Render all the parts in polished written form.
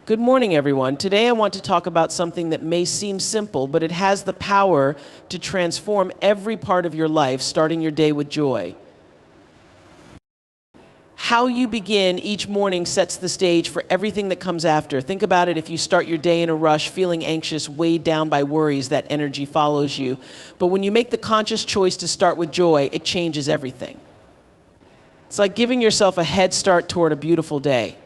Good morning, everyone. Today I want to talk about something that may seem simple, but it has the power to transform every part of your life, starting your day with joy. How you begin each morning sets the stage for everything that comes after. Think about it: if you start your day in a rush, feeling anxious, weighed down by worries, that energy follows you. But when you make the conscious choice to start with joy, it changes everything. It's like giving yourself a head start toward a beautiful day.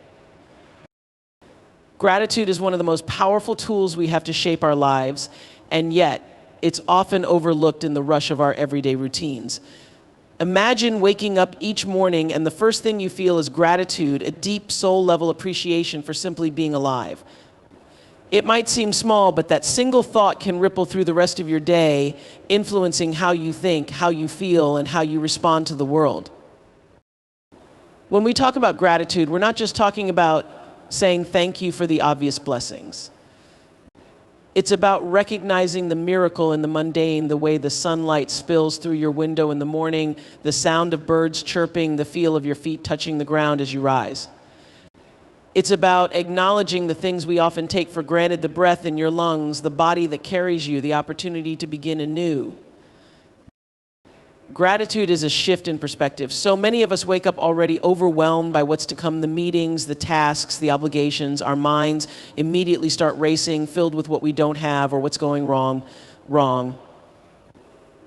Gratitude is one of the most powerful tools we have to shape our lives, and yet it's often overlooked in the rush of our everyday routines. Imagine waking up each morning and the first thing you feel is gratitude, a deep soul-level appreciation for simply being alive. It might seem small, but that single thought can ripple through the rest of your day, influencing how you think, how you feel, and how you respond to the world. When we talk about gratitude, we're not just talking about saying thank you for the obvious blessings. It's about recognizing the miracle in the mundane, the way the sunlight spills through your window in the morning, the sound of birds chirping, the feel of your feet touching the ground as you rise. It's about acknowledging the things we often take for granted: the breath in your lungs, the body that carries you, the opportunity to begin anew. Gratitude is a shift in perspective. So many of us wake up already overwhelmed by what's to come: the meetings, the tasks, the obligations. Our minds immediately start racing, filled with what we don't have or what's going wrong.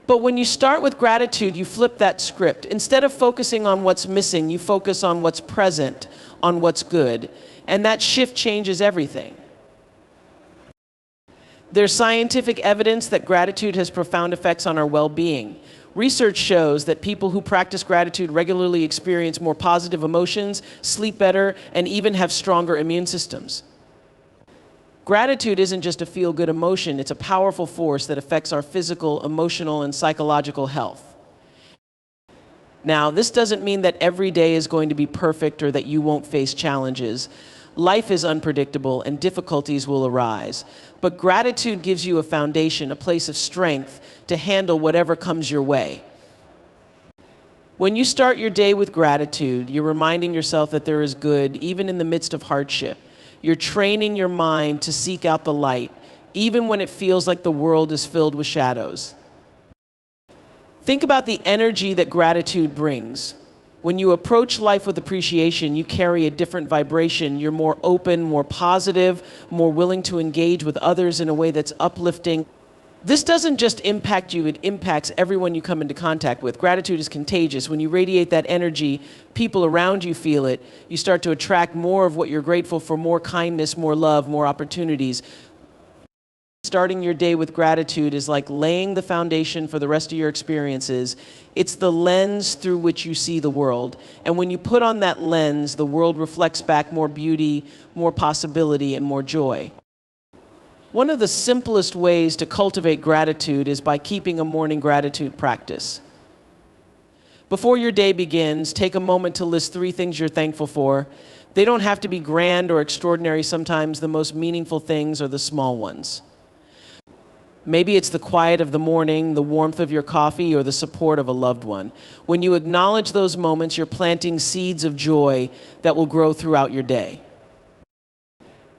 But when you start with gratitude, you flip that script. Instead of focusing on what's missing, you focus on what's present, on what's good. And that shift changes everything. There's scientific evidence that gratitude has profound effects on our well-being. Research shows that people who practice gratitude regularly experience more positive emotions, sleep better, and even have stronger immune systems. Gratitude isn't just a feel-good emotion, it's a powerful force that affects our physical, emotional, and psychological health. Now, this doesn't mean that every day is going to be perfect or that you won't face challenges. Life is unpredictable and difficulties will arise. But gratitude gives you a foundation, a place of strength to handle whatever comes your way. When you start your day with gratitude, you're reminding yourself that there is good even in the midst of hardship. You're training your mind to seek out the light, even when it feels like the world is filled with shadows. Think about the energy that gratitude brings. When you approach life with appreciation, you carry a different vibration. You're more open, more positive, more willing to engage with others in a way that's uplifting. This doesn't just impact you, it impacts everyone you come into contact with. Gratitude is contagious. When you radiate that energy, people around you feel it. You start to attract more of what you're grateful for: more kindness, more love, more opportunities. Starting your day with gratitude is like laying the foundation for the rest of your experiences. It's the lens through which you see the world. And when you put on that lens, the world reflects back more beauty, more possibility, and more joy. One of the simplest ways to cultivate gratitude is by keeping a morning gratitude practice. Before your day begins, take a moment to list 3 things you're thankful for. They don't have to be grand or extraordinary. Sometimes the most meaningful things are the small ones. Maybe it's the quiet of the morning, the warmth of your coffee, or the support of a loved one. When you acknowledge those moments, you're planting seeds of joy that will grow throughout your day.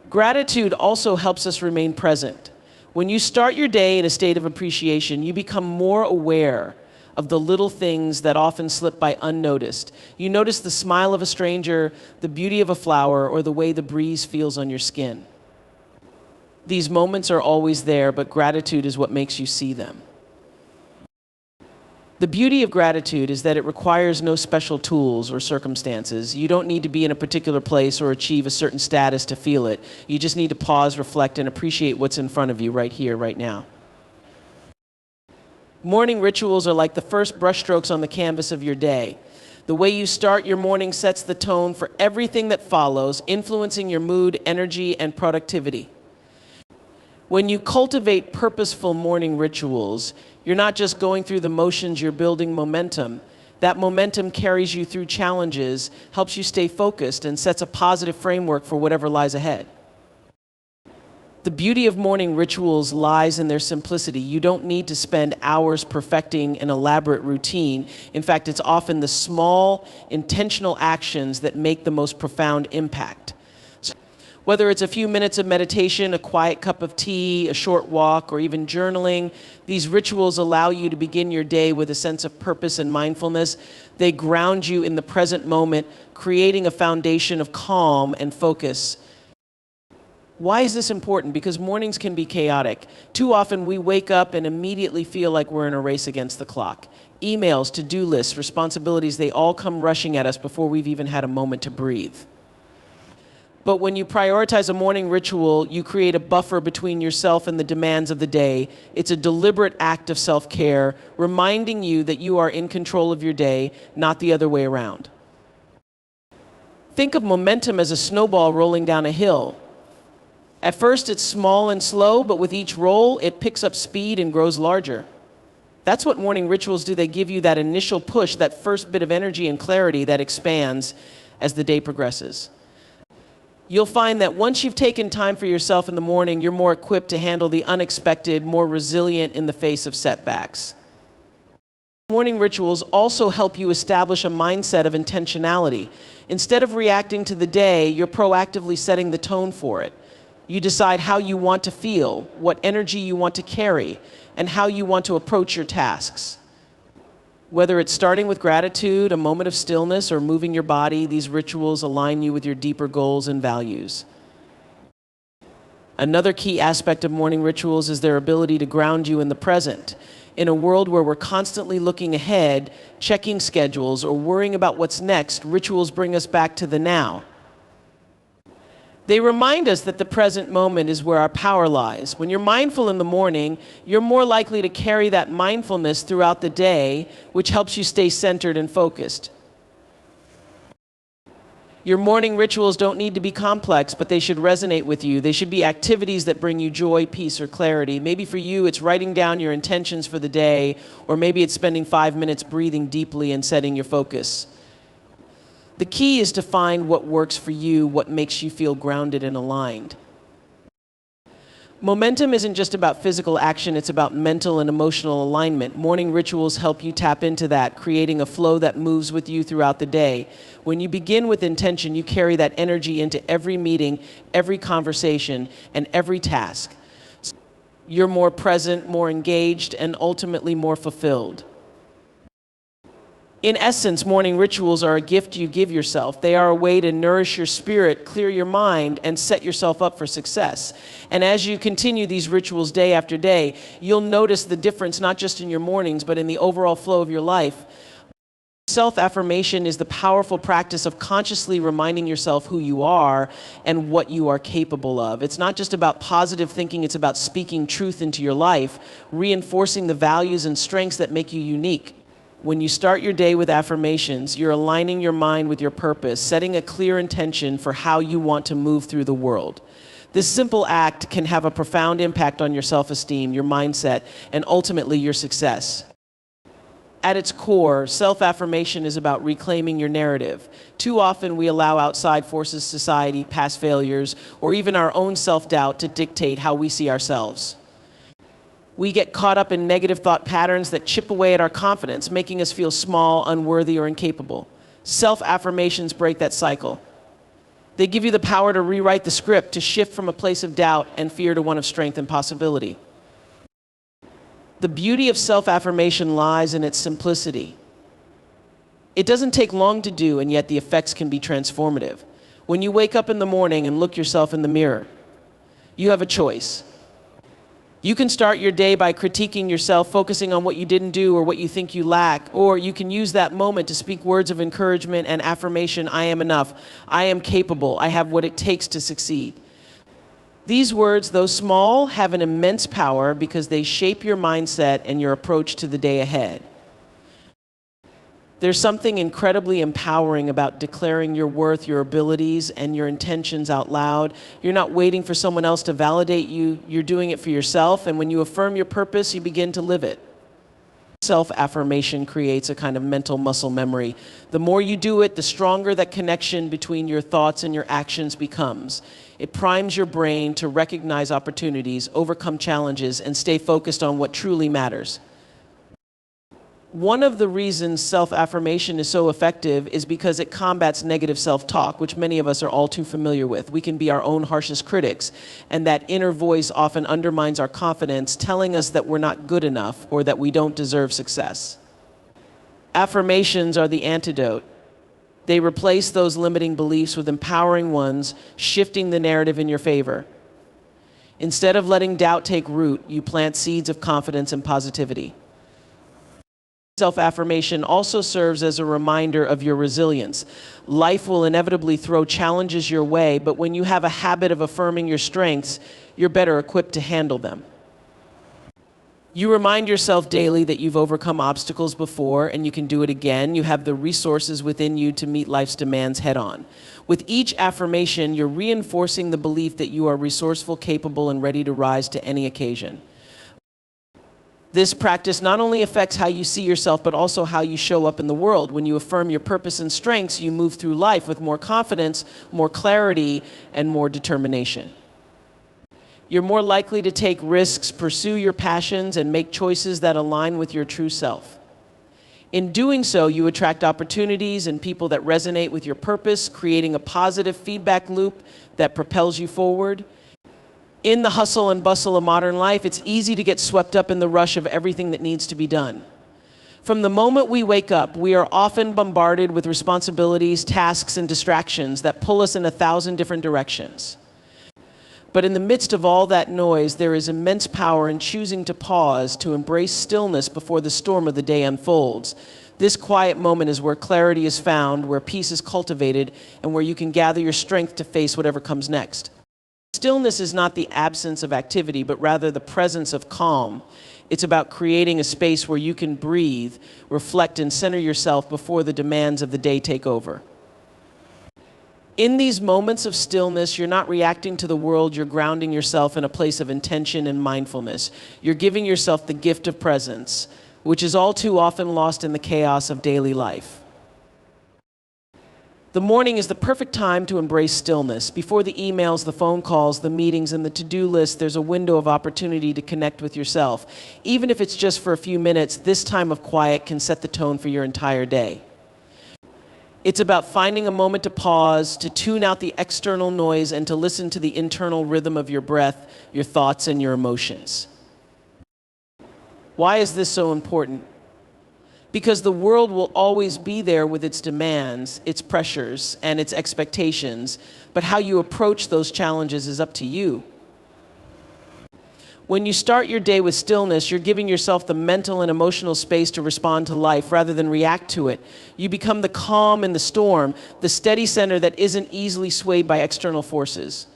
Gratitude also helps us remain present. When you start your day in a state of appreciation, you become more aware of the little things that often slip by unnoticed. You notice the smile of a stranger, the beauty of a flower, or the way the breeze feels on your skin. These moments are always there, but gratitude is what makes you see them. The beauty of gratitude is that it requires no special tools or circumstances. You don't need to be in a particular place or achieve a certain status to feel it. You just need to pause, reflect, and appreciate what's in front of you right here, right now. Morning rituals are like the first brushstrokes on the canvas of your day. The way you start your morning sets the tone for everything that follows, influencing your mood, energy, and productivity. When you cultivate purposeful morning rituals, you're not just going through the motions, you're building momentum. That momentum carries you through challenges, helps you stay focused, and sets a positive framework for whatever lies ahead. The beauty of morning rituals lies in their simplicity. You don't need to spend hours perfecting an elaborate routine. In fact, it's often the small, intentional actions that make the most profound impact. Whether it's a few minutes of meditation, a quiet cup of tea, a short walk, or even journaling, these rituals allow you to begin your day with a sense of purpose and mindfulness. They ground you in the present moment, creating a foundation of calm and focus. Why is this important? Because mornings can be chaotic. Too often we wake up and immediately feel like we're in a race against the clock. Emails, to-do lists, responsibilities, they all come rushing at us before we've even had a moment to breathe. But when you prioritize a morning ritual, you create a buffer between yourself and the demands of the day. It's a deliberate act of self-care, reminding you that you are in control of your day, not the other way around. Think of momentum as a snowball rolling down a hill. At first it's small and slow, but with each roll, it picks up speed and grows larger. That's what morning rituals do. They give you that initial push, that first bit of energy and clarity that expands as the day progresses. You'll find that once you've taken time for yourself in the morning, you're more equipped to handle the unexpected, more resilient in the face of setbacks. Morning rituals also help you establish a mindset of intentionality. Instead of reacting to the day, you're proactively setting the tone for it. You decide how you want to feel, what energy you want to carry, and how you want to approach your tasks. Whether it's starting with gratitude, a moment of stillness, or moving your body, these rituals align you with your deeper goals and values. Another key aspect of morning rituals is their ability to ground you in the present. In a world where we're constantly looking ahead, checking schedules, or worrying about what's next, rituals bring us back to the now. They remind us that the present moment is where our power lies. When you're mindful in the morning, you're more likely to carry that mindfulness throughout the day, which helps you stay centered and focused. Your morning rituals don't need to be complex, but they should resonate with you. They should be activities that bring you joy, peace, or clarity. Maybe for you, it's writing down your intentions for the day, or maybe it's spending 5 minutes breathing deeply and setting your focus. The key is to find what works for you, what makes you feel grounded and aligned. Momentum isn't just about physical action, it's about mental and emotional alignment. Morning rituals help you tap into that, creating a flow that moves with you throughout the day. When you begin with intention, you carry that energy into every meeting, every conversation, and every task. You're more present, more engaged, and ultimately more fulfilled. In essence, morning rituals are a gift you give yourself. They are a way to nourish your spirit, clear your mind, and set yourself up for success. And as you continue these rituals day after day, you'll notice the difference not just in your mornings, but in the overall flow of your life. Self-affirmation is the powerful practice of consciously reminding yourself who you are and what you are capable of. It's not just about positive thinking, it's about speaking truth into your life, reinforcing the values and strengths that make you unique. When you start your day with affirmations, you're aligning your mind with your purpose, setting a clear intention for how you want to move through the world. This simple act can have a profound impact on your self-esteem, your mindset, and ultimately your success. At its core, self-affirmation is about reclaiming your narrative. Too often we allow outside forces, society, past failures, or even our own self-doubt to dictate how we see ourselves. We get caught up in negative thought patterns that chip away at our confidence, making us feel small, unworthy, or incapable. Self-affirmations break that cycle. They give you the power to rewrite the script, to shift from a place of doubt and fear to one of strength and possibility. The beauty of self-affirmation lies in its simplicity. It doesn't take long to do, and yet the effects can be transformative. When you wake up in the morning and look yourself in the mirror, you have a choice. You can start your day by critiquing yourself, focusing on what you didn't do or what you think you lack, or you can use that moment to speak words of encouragement and affirmation. I am enough. I am capable. I have what it takes to succeed. These words, though small, have an immense power because they shape your mindset and your approach to the day ahead. There's something incredibly empowering about declaring your worth, your abilities, and your intentions out loud. You're not waiting for someone else to validate you. You're doing it for yourself, and when you affirm your purpose, you begin to live it. Self-affirmation creates a kind of mental muscle memory. The more you do it, the stronger that connection between your thoughts and your actions becomes. It primes your brain to recognize opportunities, overcome challenges, and stay focused on what truly matters. One of the reasons self-affirmation is so effective is because it combats negative self-talk, which many of us are all too familiar with. We can be our own harshest critics, and that inner voice often undermines our confidence, telling us that we're not good enough or that we don't deserve success. Affirmations are the antidote. They replace those limiting beliefs with empowering ones, shifting the narrative in your favor. Instead of letting doubt take root, you plant seeds of confidence and positivity. Self-affirmation also serves as a reminder of your resilience. Life will inevitably throw challenges your way, but when you have a habit of affirming your strengths, you're better equipped to handle them. You remind yourself daily that you've overcome obstacles before and you can do it again. You have the resources within you to meet life's demands head on. With each affirmation, you're reinforcing the belief that you are resourceful, capable, and ready to rise to any occasion. This practice not only affects how you see yourself, but also how you show up in the world. When you affirm your purpose and strengths, you move through life with more confidence, more clarity, and more determination. You're more likely to take risks, pursue your passions, and make choices that align with your true self. In doing so, you attract opportunities and people that resonate with your purpose, creating a positive feedback loop that propels you forward. In the hustle and bustle of modern life, it's easy to get swept up in the rush of everything that needs to be done. From the moment we wake up, we are often bombarded with responsibilities, tasks, and distractions that pull us in 1,000 different directions. But in the midst of all that noise, there is immense power in choosing to pause, to embrace stillness before the storm of the day unfolds. This quiet moment is where clarity is found, where peace is cultivated, and where you can gather your strength to face whatever comes next. Stillness is not the absence of activity, but rather the presence of calm. It's about creating a space where you can breathe, reflect, and center yourself before the demands of the day take over. In these moments of stillness, you're not reacting to the world, you're grounding yourself in a place of intention and mindfulness. You're giving yourself the gift of presence, which is all too often lost in the chaos of daily life. The morning is the perfect time to embrace stillness. Before the emails, the phone calls, the meetings, and the to-do list, there's a window of opportunity to connect with yourself. Even if it's just for a few minutes, this time of quiet can set the tone for your entire day. It's about finding a moment to pause, to tune out the external noise, and to listen to the internal rhythm of your breath, your thoughts, and your emotions. Why is this so important? Because the world will always be there with its demands, its pressures, and its expectations, but how you approach those challenges is up to you. When you start your day with stillness, you're giving yourself the mental and emotional space to respond to life rather than react to it. You become the calm in the storm, the steady center that isn't easily swayed by external forces.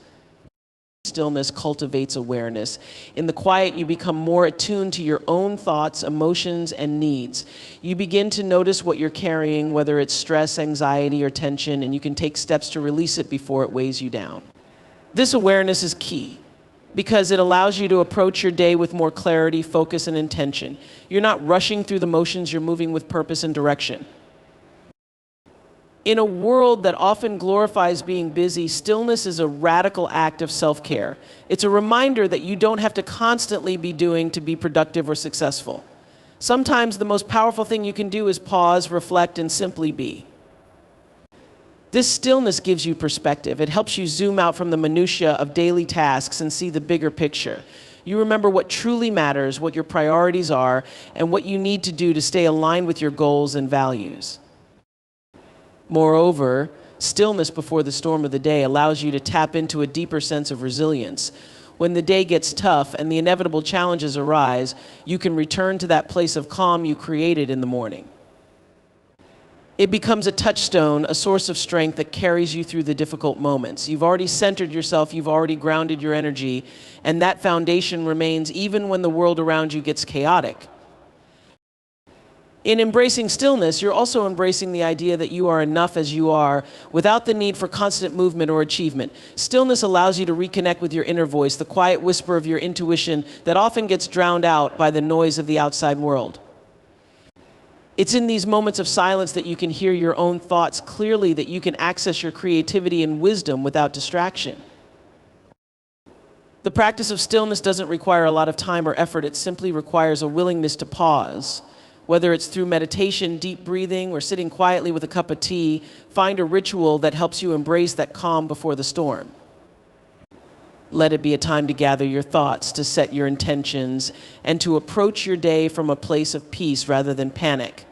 Stillness cultivates awareness. In the quiet, you become more attuned to your own thoughts, emotions, and needs. You begin to notice what you're carrying, whether it's stress, anxiety, or tension, and you can take steps to release it before it weighs you down. This awareness is key because it allows you to approach your day with more clarity, focus, and intention. You're not rushing through the motions, you're moving with purpose and direction. In a world that often glorifies being busy, stillness is a radical act of self-care. It's a reminder that you don't have to constantly be doing to be productive or successful. Sometimes the most powerful thing you can do is pause, reflect, and simply be. This stillness gives you perspective. It helps you zoom out from the minutiae of daily tasks and see the bigger picture. You remember what truly matters, what your priorities are, and what you need to do to stay aligned with your goals and values. Moreover, stillness before the storm of the day allows you to tap into a deeper sense of resilience. When the day gets tough and the inevitable challenges arise, you can return to that place of calm you created in the morning. It becomes a touchstone, a source of strength that carries you through the difficult moments. You've already centered yourself, you've already grounded your energy, and that foundation remains even when the world around you gets chaotic. In embracing stillness, you're also embracing the idea that you are enough as you are, without the need for constant movement or achievement. Stillness allows you to reconnect with your inner voice, the quiet whisper of your intuition that often gets drowned out by the noise of the outside world. It's in these moments of silence that you can hear your own thoughts clearly, that you can access your creativity and wisdom without distraction. The practice of stillness doesn't require a lot of time or effort. It simply requires a willingness to pause, Whether it's through meditation, deep breathing, or sitting quietly with a cup of tea, find a ritual that helps you embrace that calm before the storm. Let it be a time to gather your thoughts, to set your intentions, and to approach your day from a place of peace rather than panic.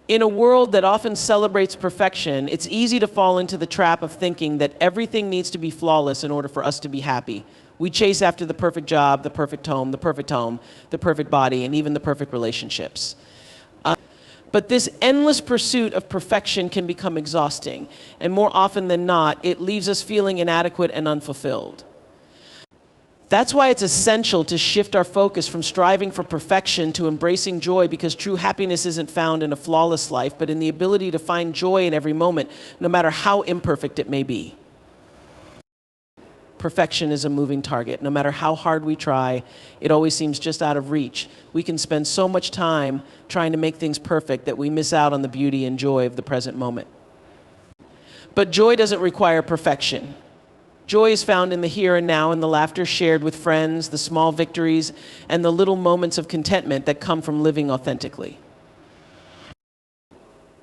In a world that often celebrates perfection, it's easy to fall into the trap of thinking that everything needs to be flawless in order for us to be happy. We chase after the perfect job, the perfect home, the perfect body, and even the perfect relationships. But this endless pursuit of perfection can become exhausting, and more often than not, it leaves us feeling inadequate and unfulfilled. That's why it's essential to shift our focus from striving for perfection to embracing joy, because true happiness isn't found in a flawless life, but in the ability to find joy in every moment, no matter how imperfect it may be. Perfection is a moving target. No matter how hard we try, it always seems just out of reach. We can spend so much time trying to make things perfect that we miss out on the beauty and joy of the present moment. But joy doesn't require perfection. Joy is found in the here and now, in the laughter shared with friends, the small victories, and the little moments of contentment that come from living authentically.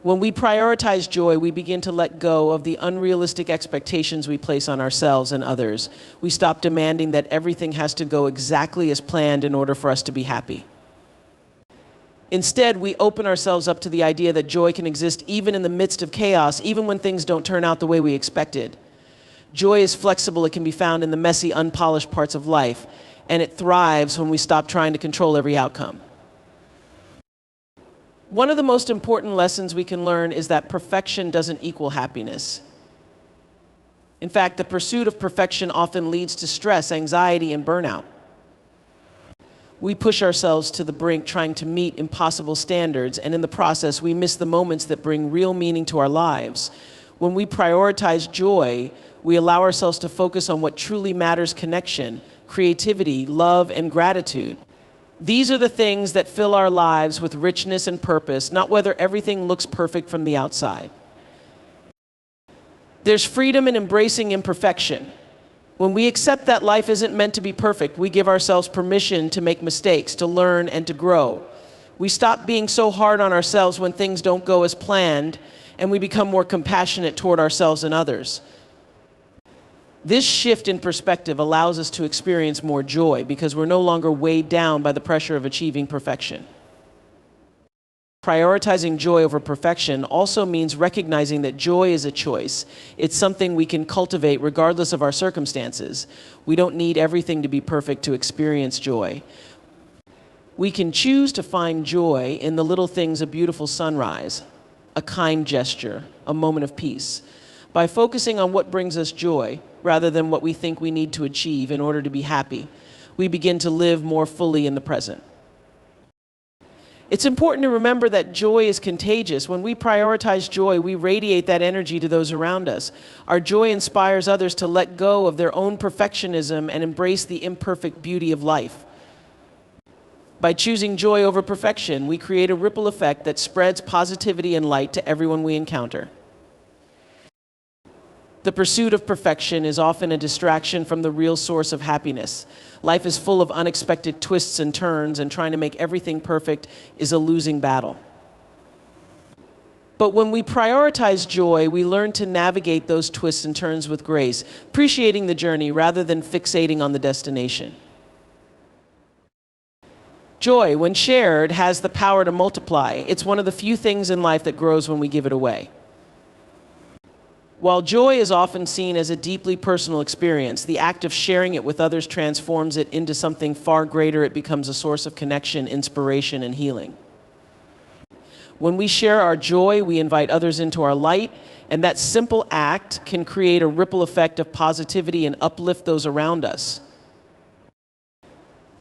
When we prioritize joy, we begin to let go of the unrealistic expectations we place on ourselves and others. We stop demanding that everything has to go exactly as planned in order for us to be happy. Instead, we open ourselves up to the idea that joy can exist even in the midst of chaos, even when things don't turn out the way we expected. Joy is flexible. It can be found in the messy, unpolished parts of life, and it thrives when we stop trying to control every outcome. One of the most important lessons we can learn is that perfection doesn't equal happiness. In fact, the pursuit of perfection often leads to stress, anxiety, and burnout. We push ourselves to the brink trying to meet impossible standards, and in the process, we miss the moments that bring real meaning to our lives. When we prioritize joy, we allow ourselves to focus on what truly matters: connection, creativity, love, and gratitude. These are the things that fill our lives with richness and purpose, not whether everything looks perfect from the outside. There's freedom in embracing imperfection. When we accept that life isn't meant to be perfect, we give ourselves permission to make mistakes, to learn, and to grow. We stop being so hard on ourselves when things don't go as planned, and we become more compassionate toward ourselves and others. This shift in perspective allows us to experience more joy because we're no longer weighed down by the pressure of achieving perfection. Prioritizing joy over perfection also means recognizing that joy is a choice. It's something we can cultivate regardless of our circumstances. We don't need everything to be perfect to experience joy. We can choose to find joy in the little things: a beautiful sunrise, a kind gesture, a moment of peace. By focusing on what brings us joy, rather than what we think we need to achieve in order to be happy, we begin to live more fully in the present. It's important to remember that joy is contagious. When we prioritize joy, we radiate that energy to those around us. Our joy inspires others to let go of their own perfectionism and embrace the imperfect beauty of life. By choosing joy over perfection, we create a ripple effect that spreads positivity and light to everyone we encounter. The pursuit of perfection is often a distraction from the real source of happiness. Life is full of unexpected twists and turns, and trying to make everything perfect is a losing battle. But when we prioritize joy, we learn to navigate those twists and turns with grace, appreciating the journey rather than fixating on the destination. Joy, when shared, has the power to multiply. It's one of the few things in life that grows when we give it away. While joy is often seen as a deeply personal experience, the act of sharing it with others transforms it into something far greater. It becomes a source of connection, inspiration, and healing. When we share our joy, we invite others into our light, and that simple act can create a ripple effect of positivity and uplift those around us.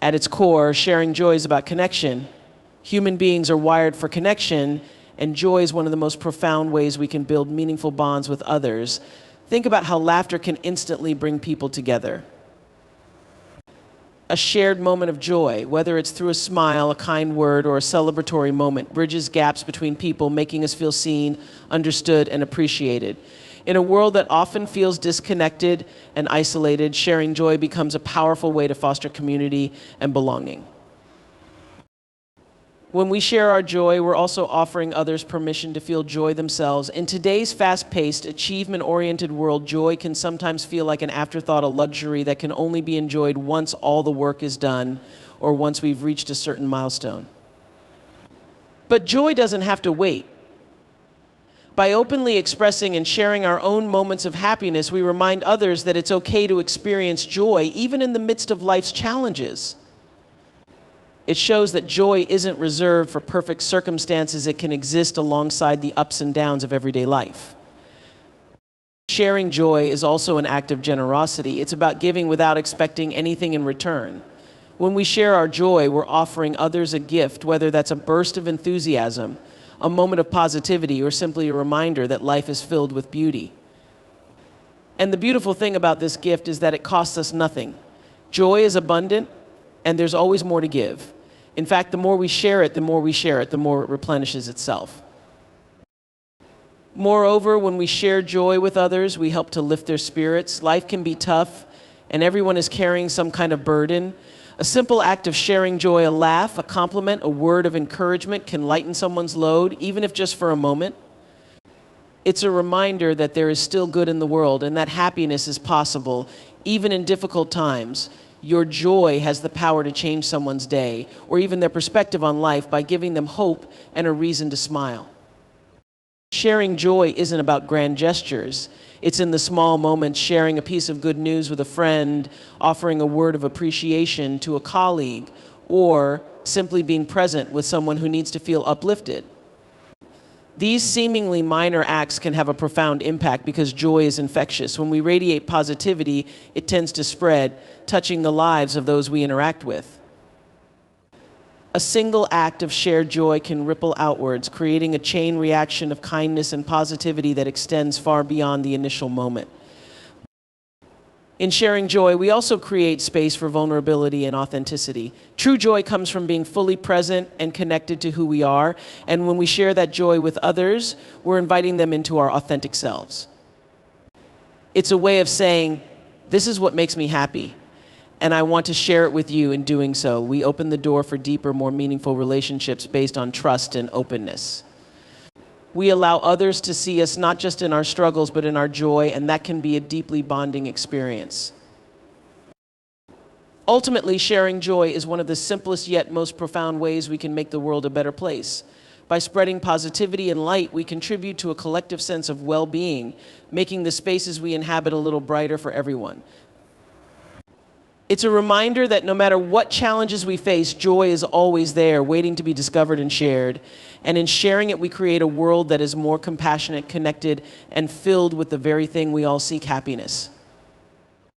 At its core, sharing joy is about connection. Human beings are wired for connection, and joy is one of the most profound ways we can build meaningful bonds with others. Think about how laughter can instantly bring people together. A shared moment of joy, whether it's through a smile, a kind word, or a celebratory moment, bridges gaps between people, making us feel seen, understood, and appreciated. In a world that often feels disconnected and isolated, sharing joy becomes a powerful way to foster community and belonging. When we share our joy, we're also offering others permission to feel joy themselves. In today's fast-paced, achievement-oriented world, joy can sometimes feel like an afterthought, a luxury that can only be enjoyed once all the work is done or once we've reached a certain milestone. But joy doesn't have to wait. By openly expressing and sharing our own moments of happiness, we remind others that it's okay to experience joy even in the midst of life's challenges. It shows that joy isn't reserved for perfect circumstances. It can exist alongside the ups and downs of everyday life. Sharing joy is also an act of generosity. It's about giving without expecting anything in return. When we share our joy, we're offering others a gift, whether that's a burst of enthusiasm, a moment of positivity, or simply a reminder that life is filled with beauty. And the beautiful thing about this gift is that it costs us nothing. Joy is abundant, and there's always more to give. In fact, the more we share it, the more it replenishes itself. Moreover, when we share joy with others, we help to lift their spirits. Life can be tough, and everyone is carrying some kind of burden. A simple act of sharing joy, a laugh, a compliment, a word of encouragement can lighten someone's load, even if just for a moment. It's a reminder that there is still good in the world and that happiness is possible, even in difficult times. Your joy has the power to change someone's day or even their perspective on life by giving them hope and a reason to smile. Sharing joy isn't about grand gestures. It's in the small moments, sharing a piece of good news with a friend, offering a word of appreciation to a colleague, or simply being present with someone who needs to feel uplifted. These seemingly minor acts can have a profound impact because joy is infectious. When we radiate positivity, it tends to spread, touching the lives of those we interact with. A single act of shared joy can ripple outwards, creating a chain reaction of kindness and positivity that extends far beyond the initial moment. In sharing joy, we also create space for vulnerability and authenticity. True joy comes from being fully present and connected to who we are, and when we share that joy with others, we're inviting them into our authentic selves. It's a way of saying, this is what makes me happy, and I want to share it with you. In doing so, we open the door for deeper, more meaningful relationships based on trust and openness. We allow others to see us not just in our struggles, but in our joy, and that can be a deeply bonding experience. Ultimately, sharing joy is one of the simplest yet most profound ways we can make the world a better place. By spreading positivity and light, we contribute to a collective sense of well-being, making the spaces we inhabit a little brighter for everyone. It's a reminder that no matter what challenges we face, joy is always there, waiting to be discovered and shared. And in sharing it, we create a world that is more compassionate, connected, and filled with the very thing we all seek, happiness.